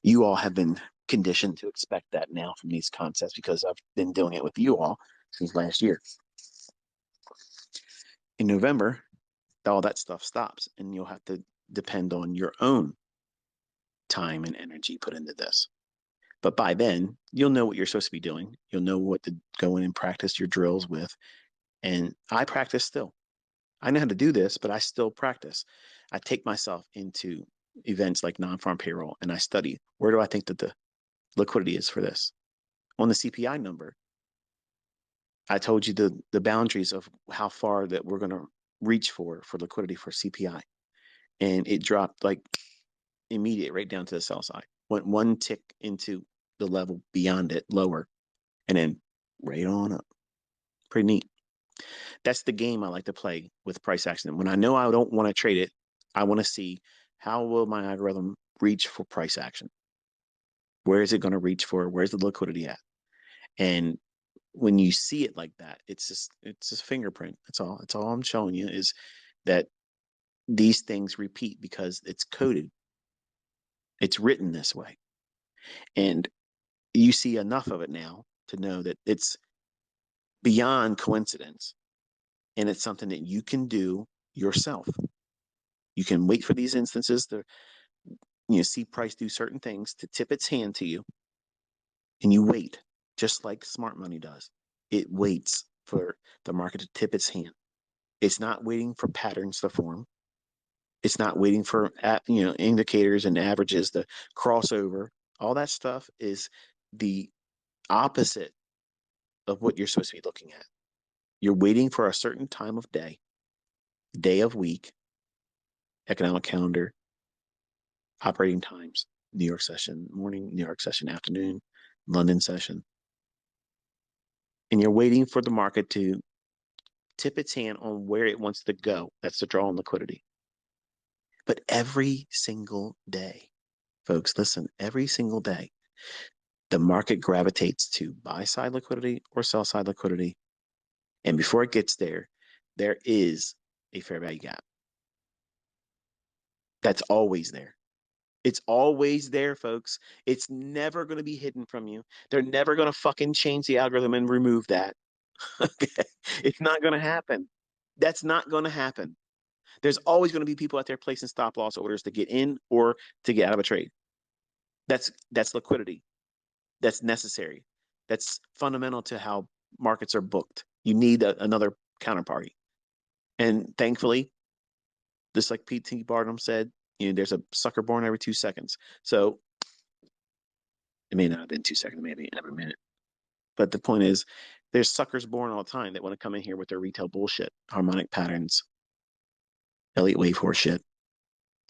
You all have been conditioned to expect that now from these concepts because I've been doing it with you all since last year. In November, all that stuff stops and you'll have to depend on your own time and energy put into this. But by then, you'll know what you're supposed to be doing. You'll know what to go in and practice your drills with. And I practice still. I know how to do this, but I still practice. I take myself into events like non-farm payroll and I study where do I think that the liquidity is for this. On the CPI number, I told you the boundaries of how far that we're going to reach for liquidity for CPI. And it dropped like immediate right down to the sell side. Went one tick into the level beyond it, lower, and then right on up. Pretty neat. That's the game I like to play with price action. When I know I don't want to trade it, I want to see how will my algorithm reach for price action? Where is it going to reach for? Where's the liquidity at? And when you see it like that, it's just fingerprint. That's all. That's all I'm showing you is that these things repeat because it's coded. It's written this way. And you see enough of it now to know that it's beyond coincidence and it's something that you can do yourself. You can wait for these instances to see price do certain things to tip its hand to you, and you wait, just like smart money does. It waits for the market to tip its hand. It's not waiting for patterns to form. It's not waiting for indicators and averages to cross over. All that stuff is the opposite of what you're supposed to be looking at. You're waiting for a certain time of day of week, economic calendar, operating times, New York session morning, New York session afternoon, London session. And you're waiting for the market to tip its hand on where it wants to go. That's the draw on liquidity. But every single day, folks, listen, every single day, the market gravitates to buy side liquidity or sell side liquidity. And before it gets there, there is a fair value gap. That's always there. It's always there, folks. It's never going to be hidden from you. They're never going to fucking change the algorithm and remove that. Okay? It's not going to happen. That's not going to happen. There's always going to be people out there placing stop loss orders to get in or to get out of a trade. That's liquidity. That's necessary. That's fundamental to how markets are booked. You need another counterparty. And thankfully, just like P.T. Barnum said, there's a sucker born every 2 seconds. So it may not have been 2 seconds, maybe every minute. But the point is, there's suckers born all the time that want to come in here with their retail bullshit, harmonic patterns, Elliott wave horse shit,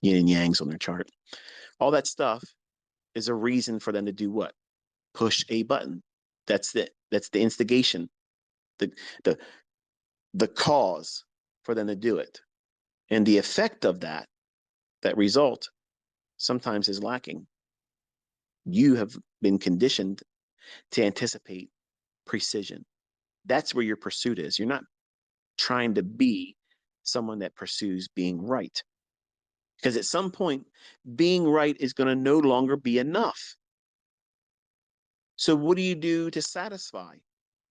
yin and yangs on their chart. All that stuff is a reason for them to do what? Push a button. That's the instigation, the cause for them to do it. And the effect of that result sometimes is lacking. You have been conditioned to anticipate precision. That's where your pursuit is. You're not trying to be someone that pursues being right. Because at some point, being right is going to no longer be enough. So what do you do to satisfy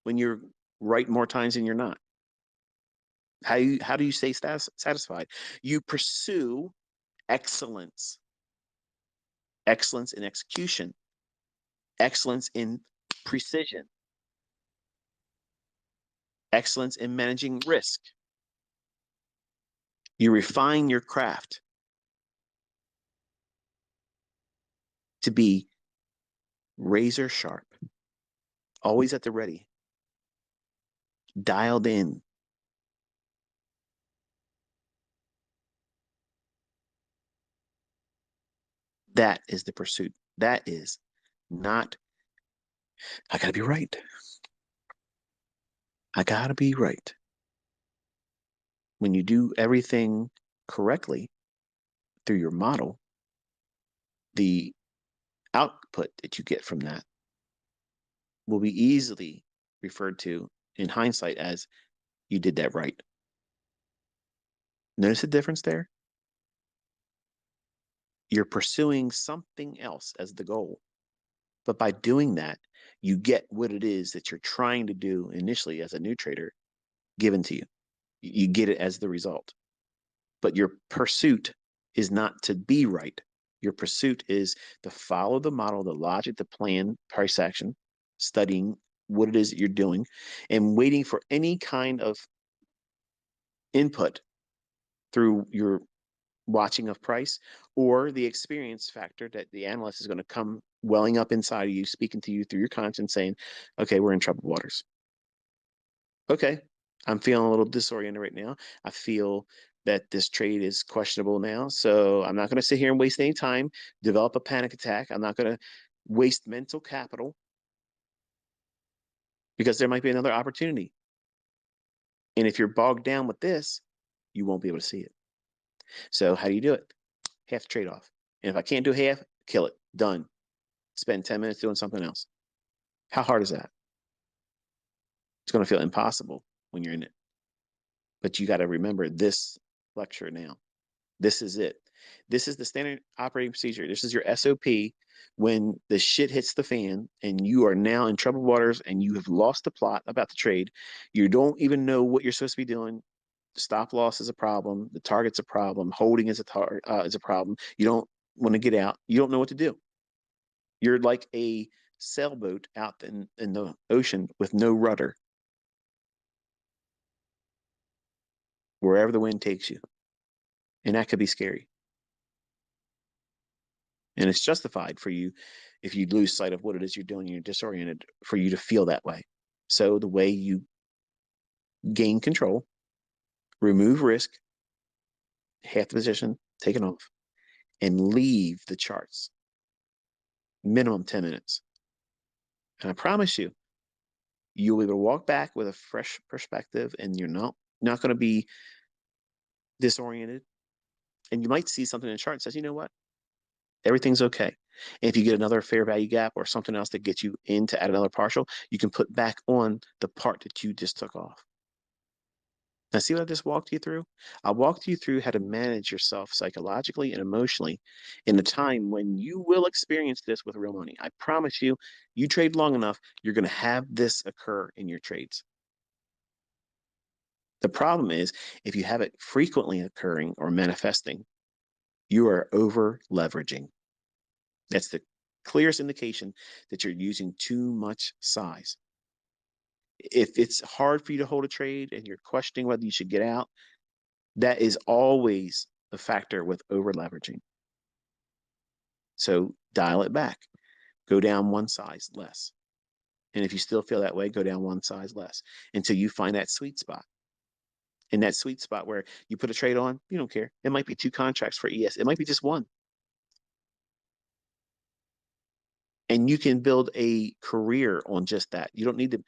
when you're right more times than you're not? How do you stay satisfied? You pursue excellence. Excellence in execution. Excellence in precision. Excellence in managing risk. You refine your craft to be razor sharp, always at the ready, dialed in. That is the pursuit. That is not, I gotta be right. I gotta be right. When you do everything correctly through your model, the output that you get from that will be easily referred to in hindsight as you did that right. Notice the difference there? You're pursuing something else as the goal. But by doing that, you get what it is that you're trying to do initially as a new trader given to you. You get it as the result. But your pursuit is not to be right. Your pursuit is to follow the model, the logic, the plan, price action, studying what it is that you're doing, and waiting for any kind of input through your watching of price or the experience factor that the analyst is going to come welling up inside of you, speaking to you through your conscience, saying, okay, we're in troubled waters. Okay, I'm feeling a little disoriented right now. I feel that this trade is questionable now. So I'm not going to sit here and waste any time, develop a panic attack. I'm not going to waste mental capital because there might be another opportunity. And if you're bogged down with this, you won't be able to see it. So how do you do it? Half the trade off. And if I can't do half, kill it. Done. Spend 10 minutes doing something else. How hard is that? It's going to feel impossible when you're in it. But you got to remember this lecture now. This is it. This is the standard operating procedure. This is your SOP when the shit hits the fan and you are now in troubled waters and you have lost the plot about the trade. You don't even know what you're supposed to be doing. The stop loss is a problem. The target's a problem. Holding is a problem. You don't want to get out. You don't know what to do. You're like a sailboat out in the ocean with no rudder, wherever the wind takes you. And that could be scary. And it's justified for you if you lose sight of what it is you're doing and you're disoriented for you to feel that way. So the way you gain control, remove risk, half the position taken off, and leave the charts minimum 10 minutes. And I promise you, you'll be able to walk back with a fresh perspective and you're not going to be disoriented. And you might see something in the chart that says, you know what? Everything's okay. And if you get another fair value gap or something else that gets you in to add another partial, you can put back on the part that you just took off. Now, see what I just walked you through? I walked you through how to manage yourself psychologically and emotionally in a time when you will experience this with real money. I promise you, you trade long enough, you're going to have this occur in your trades. The problem is if you have it frequently occurring or manifesting, you are over leveraging. That's the clearest indication that you're using too much size. If it's hard for you to hold a trade and you're questioning whether you should get out, that is always a factor with over leveraging. So dial it back, go down one size less. And if you still feel that way, go down one size less until you find that sweet spot. In that sweet spot where you put a trade on, you don't care. It might be 2 contracts for ES, it might be just one. And you can build a career on just that. You don't need to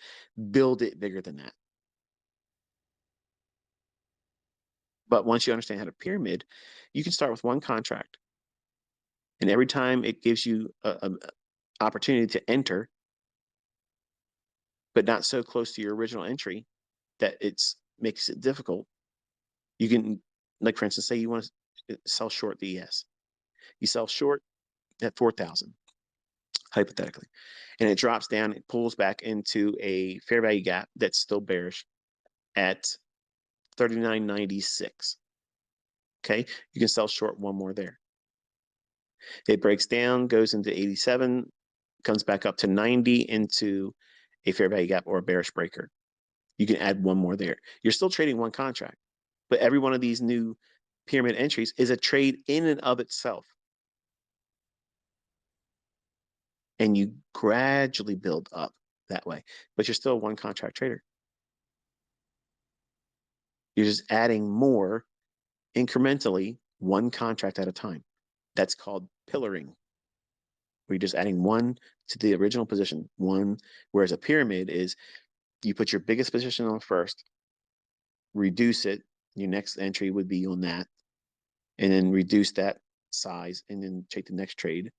build it bigger than that. But once you understand how to pyramid, you can start with one contract. And every time it gives you a opportunity to enter, but not so close to your original entry that it's makes it difficult, you can, like for instance, say you want to sell short the ES. You sell short at 4,000, hypothetically, and it drops down, it pulls back into a fair value gap that's still bearish at 39.96. Okay, you can sell short one more there. It breaks down, goes into 87, comes back up to 90 into a fair value gap or a bearish breaker. You can add one more there. You're still trading one contract, but every one of these new pyramid entries is a trade in and of itself. And you gradually build up that way, but you're still a one contract trader. You're just adding more incrementally, one contract at a time. That's called pillaring, where you're just adding one to the original position, one, whereas a pyramid is you put your biggest position on first, reduce it, your next entry would be on that, and then reduce that size and then take the next trade.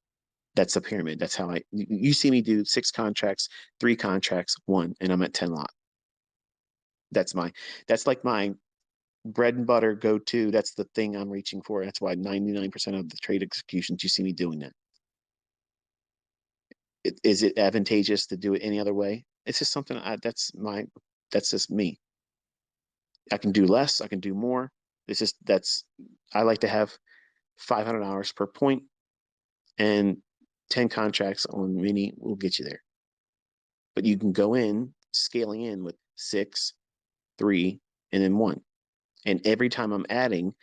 That's a pyramid. That's how you see me do 6 contracts, 3 contracts, 1, and I'm at 10 lot. That's like my bread and butter go to. That's the thing I'm reaching for. That's why 99% of the trade executions you see me doing that. Is it advantageous to do it any other way? It's just something that's just me. I can do less, I can do more. It's just I like to have 500 hours per point, and 10 contracts on mini will get you there. But you can go in scaling in with 6, 3, and then 1. And every time I'm adding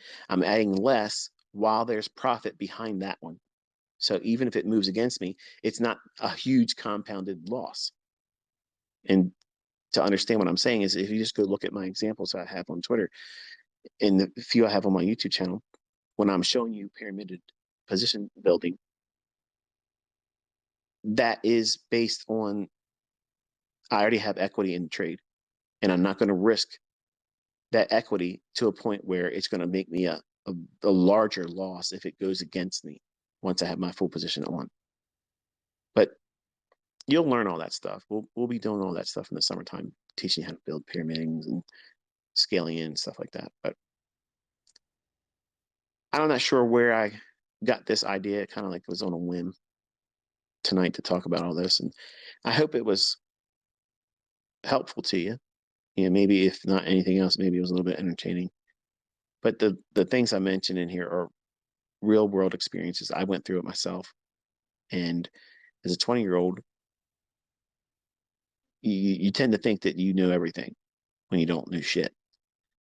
less while there's profit behind that one. So even if it moves against me, it's not a huge compounded loss. And to understand what I'm saying is if you just go look at my examples I have on Twitter and the few I have on my YouTube channel, when I'm showing you pyramided position building, that is based on I already have equity in the trade, and I'm not going to risk that equity to a point where it's going to make me a larger loss if it goes against me once I have my full position on. But you'll learn all that stuff. We'll be doing all that stuff in the summertime, teaching you how to build pyramids and scaling in and stuff like that. But I'm not sure where I got this idea. It kind of like was on a whim tonight to talk about all this, and I hope it was helpful to you. You know, maybe if not anything else, maybe it was a little bit entertaining. But the things I mentioned in here are real world experiences. I went through it myself, and as a 20-year-old, you tend to think that you know everything when you don't know shit.